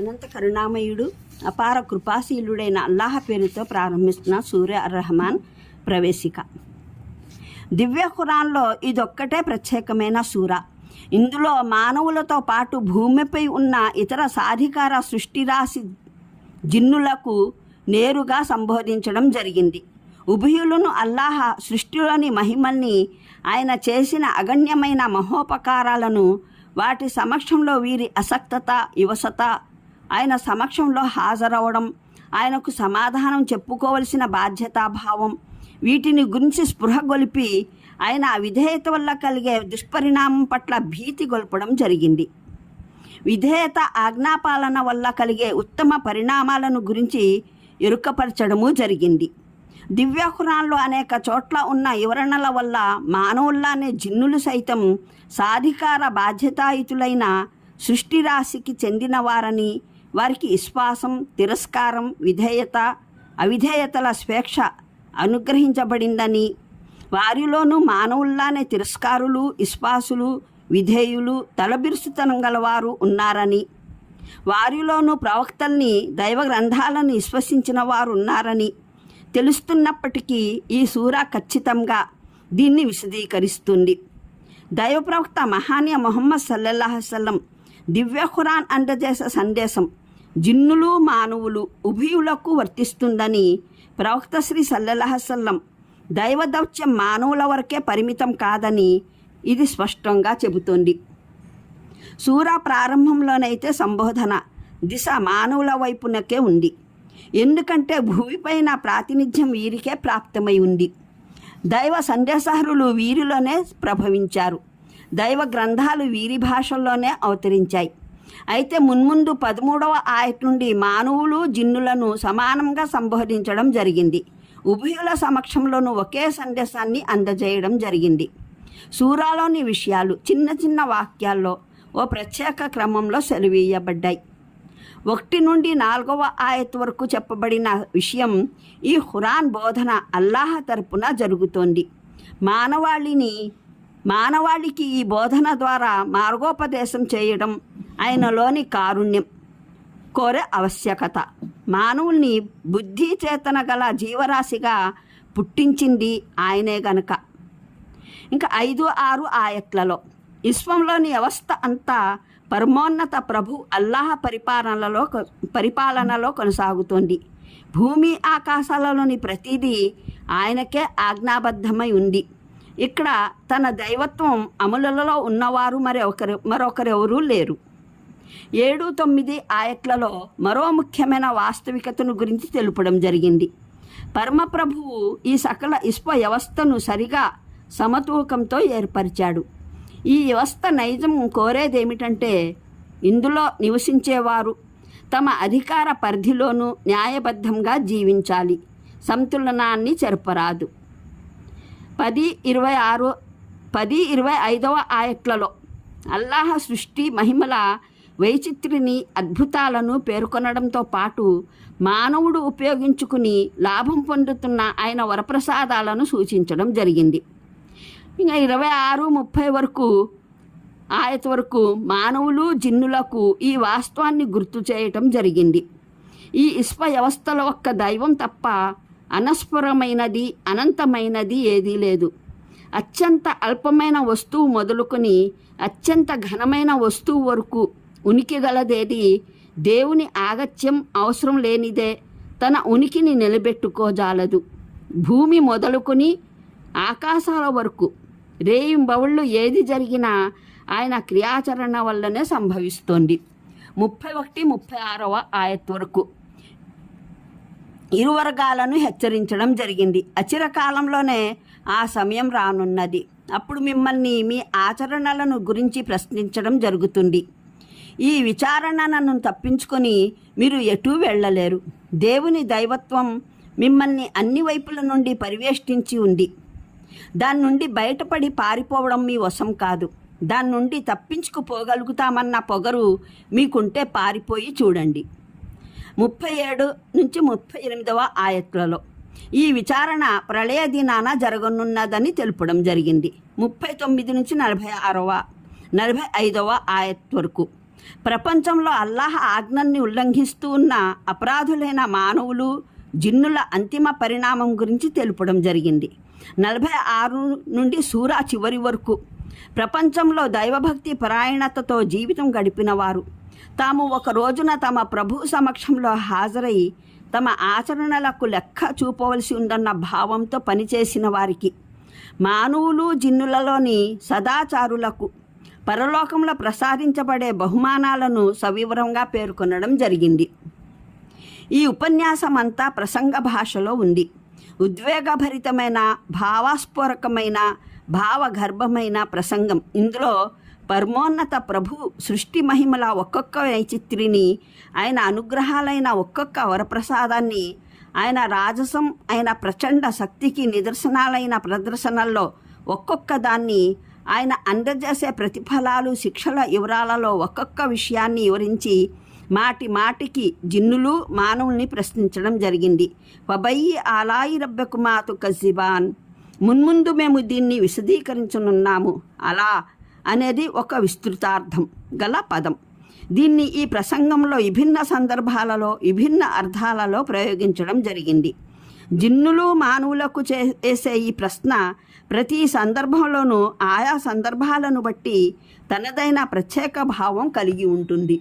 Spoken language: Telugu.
అనంత కరుణామయుడు అపార కృపాశీలుడైన అల్లాహ్ పేరుతో ప్రారంభిస్తున్న సూర్య అర్-రెహమాన్ ప్రవేశిక. దివ్య ఖురాన్లో ఇదొక్కటే ప్రత్యేకమైన సూర. ఇందులో మానవులతో పాటు భూమిపై ఉన్న ఇతర సాధికార సృష్టిరాశి జిన్నులకు నేరుగా సంబోధించడం జరిగింది. ఉభయులను అల్లాహ్ సృష్టిలోని మహిమల్ని, ఆయన చేసిన అగణ్యమైన మహోపకారాలను, వాటి సమక్షంలో వీరి అసక్తత, యువసత, ఆయన సమక్షంలో హాజరవడం, ఆయనకు సమాధానం చెప్పుకోవలసిన బాధ్యతాభావం, వీటిని గురించి స్పృహ గొలిపి ఆయన విధేయత వల్ల కలిగే దుష్పరిణామం పట్ల భీతి గొల్పడం జరిగింది. విధేయత, ఆజ్ఞాపాలన వల్ల కలిగే ఉత్తమ పరిణామాలను గురించి ఎరుకపరచడము జరిగింది. దివ్య ఖురాన్లో అనేక చోట్ల ఉన్న వివరణల వల్ల మానవుల్లానే జిన్నులు సైతం సాధికార బాధ్యతాయుతులైన సృష్టిరాశికి చెందినవారని, వారికి విశ్వాసం, తిరస్కారం, విధేయత, అవిధేయతల స్వేచ్ఛ అనుగ్రహించబడిందని, వారిలోనూ మానవుల్లానే తిరస్కారులు, విశ్వాసులు, విధేయులు, తలబిరుసుతనం గలవారు ఉన్నారని, వారిలోనూ ప్రవక్తల్ని, దైవ గ్రంథాలను విశ్వసించిన వారు ఉన్నారని తెలుస్తున్నప్పటికీ ఈ సూర ఖచ్చితంగా దీన్ని విశదీకరిస్తుంది. దైవ ప్రవక్త మహానీయ ముహమ్మద్ సల్లల్లాహు అలైహి వసల్లం దివ్య ఖురాన్ అందజేసే సందేశం జిన్నులు, మానవులు ఉభయులకు వర్తిస్తుందని, ప్రవక్త శ్రీ సల్లల్లాహు అలైహి వసల్లం దైవ దౌత్యం మానవుల వరకే పరిమితం కాదని ఇది స్పష్టంగా చెబుతోంది. సూర ప్రారంభంలోనైతే సంబోధన దిశ మానవుల వైపునకే ఉంది. ఎందుకంటే భూమిపైన ప్రాతినిధ్యం వీరికే ప్రాప్తమై ఉంది. దైవ సందేశహరులు వీరిలోనే ప్రభవించారు. దైవ గ్రంథాలు వీరి భాషల్లోనే అవతరించాయి. అయితే మున్ముందు 13వ ఆయత్ నుండి మానవులు, జిన్నులను సమానంగా సంబోధించడం జరిగింది. ఉభయుల సమక్షంలోనూ ఒకే సందేశాన్ని అందజేయడం జరిగింది. సూరాలోని విషయాలు చిన్న చిన్న వాక్యాల్లో ఓ ప్రత్యేక క్రమంలో సెలవీయబడ్డాయి. 1 నుండి 4వ ఆయత్ వరకు చెప్పబడిన విషయం ఈ ఖురాన్ బోధన అల్లాహ్ తరపున జరుగుతోంది. మానవాళికి ఈ బోధన ద్వారా మార్గోపదేశం చేయడం ఆయనలోని కారుణ్యం కోరే ఆవశ్యకత. మానవుల్ని బుద్ధి చేతన గల జీవరాశిగా పుట్టించింది ఆయనే గనక. ఇంకా 5, 6 ఆయత్లలో విశ్వంలోని వ్యవస్థ అంతా పరమోన్నత ప్రభు అల్లాహ్ పరిపాలనలో కొనసాగుతోంది. భూమి ఆకాశాలలోని ప్రతిదీ ఆయనకే ఆజ్ఞాబద్ధమై ఉంది. ఇక్కడ తన దైవత్వం అమలులలో ఉన్నవారు మరొకరెవరూ లేరు. 7, 9 ఆయట్లలో మరో ముఖ్యమైన వాస్తవికతను గురించి తెలుపడం జరిగింది. పరమప్రభువు ఈ సకల విశ్వ వ్యవస్థను సరిగా సమతూకంతో ఏర్పరిచాడు. ఈ వ్యవస్థ నైజం కోరేదేమిటంటే ఇందులో నివసించేవారు తమ అధికార పరిధిలోనూ న్యాయబద్ధంగా జీవించాలి, సంతులనాన్ని చెరపరాదు. 10, 25వ ఆయట్లలో అల్లాహ్ సృష్టి మహిమల వైచిత్రిని, అద్భుతాలను పేర్కొనడంతో పాటు మానవుడు ఉపయోగించుకుని లాభం పొందుతున్న ఆయన వరప్రసాదాలను సూచించడం జరిగింది. ఇంకా 26, 30 వరకు ఆయత్ వరకు మానవులు, జిన్నులకు ఈ వాస్తవాన్ని గుర్తు చేయటం జరిగింది. ఈ విశ్వ వ్యవస్థలో ఒక్క దైవం తప్ప అనస్ఫురమైనది, అనంతమైనది ఏదీ లేదు. అత్యంత అల్పమైన వస్తువు మొదలుకొని అత్యంత ఘనమైన వస్తువు వరకు ఉనికి గలదేది దేవుని ఆగత్యం అవసరం లేనిదే తన ఉనికిని నిలబెట్టుకోజాలదు. భూమి మొదలుకొని ఆకాశాల వరకు రేయింబవళ్ళు ఏది జరిగినా ఆయన క్రియాచరణ వల్లనే సంభవిస్తోంది. 31, 36వ ఆయత్ వరకు ఇరు వర్గాలను హెచ్చరించడం జరిగింది. అచిరకాలంలోనే ఆ సమయం రానున్నది. అప్పుడు మిమ్మల్ని మీ ఆచరణలను గురించి ప్రశ్నించడం జరుగుతుంది. ఈ విచారణను తప్పించుకొని మీరు ఎటూ వెళ్ళలేరు. దేవుని దైవత్వం మిమ్మల్ని అన్ని వైపుల నుండి పరివేష్టించి ఉంది. దాని నుండి బయటపడి పారిపోవడం మీ వశం కాదు. దాని నుండి తప్పించుకుపోగలుగుతామన్న పొగరు మీకుంటే పారిపోయి చూడండి. 37 నుంచి 38వ ఆయత్లలో ఈ విచారణ ప్రళయ దినాన జరగనున్నదని తెలుపడం జరిగింది. 39 నుంచి 45వ 45వ ఆయత్ వరకు ప్రపంచంలో అల్లాహ్ ఆజ్ఞల్ని ఉల్లంఘిస్తూ ఉన్న అపరాధులైన మానవులు జిన్నుల అంతిమ పరిణామం గురించి తెలుపడం జరిగింది. 46 నుండి సూరా చివరి వరకు ప్రపంచంలో దైవభక్తి పరాయణతతో జీవితం గడిపిన వారు తాము ఒక రోజున తమ ప్రభు సమక్షంలో హాజరై తమ ఆచరణలకు లెక్క చూపవలసి ఉందన్న భావంతో పనిచేసిన వారికి, మానవులు జిన్నులలోని సదాచారులకు పరలోకంలో ప్రసాదించబడే బహుమానాలను సవివరంగా పేర్కొనడం జరిగింది. ఈ ఉపన్యాసం అంతా ప్రసంగ భాషలో ఉంది. ఉద్వేగభరితమైన, భావస్ఫోరకమైన, భావగర్భమైన ప్రసంగం. ఇందులో పరమోన్నత ప్రభు సృష్టి మహిమల ఒక్కొక్క వైచిత్రిని, ఆయన అనుగ్రహాలైన ఒక్కొక్క వరప్రసాదాన్ని, ఆయన రాజసం అయిన ప్రచండ శక్తికి నిదర్శనాలైన ప్రదర్శనల్లో ఒక్కొక్క దాన్ని, ఆయన అందజేసే ప్రతిఫలాలు శిక్షల వివరాలలో ఒక్కొక్క విషయాన్ని వివరించి మాటి మాటికి జిన్నులు మానవుల్ని ప్రశ్నించడం జరిగింది. వబయ్యి ఆలాయి రబ్బకుమా తుకజ్జిబాన్, మున్ముందు మేము దీన్ని విశదీకరించనున్నాము. అలా అనేది ఒక విస్తృతార్థం గల పదం. దీన్ని ఈ ప్రసంగంలో విభిన్న సందర్భాలలో విభిన్న అర్థాలలో ప్రయోగించడం జరిగింది. జిన్నులు మానవులకు చేసే ఈ ప్రశ్న ప్రతి సందర్భంలోనూ ఆయా సందర్భాలను బట్టి తనదైన ప్రత్యేక భావం కలిగి ఉంటుంది.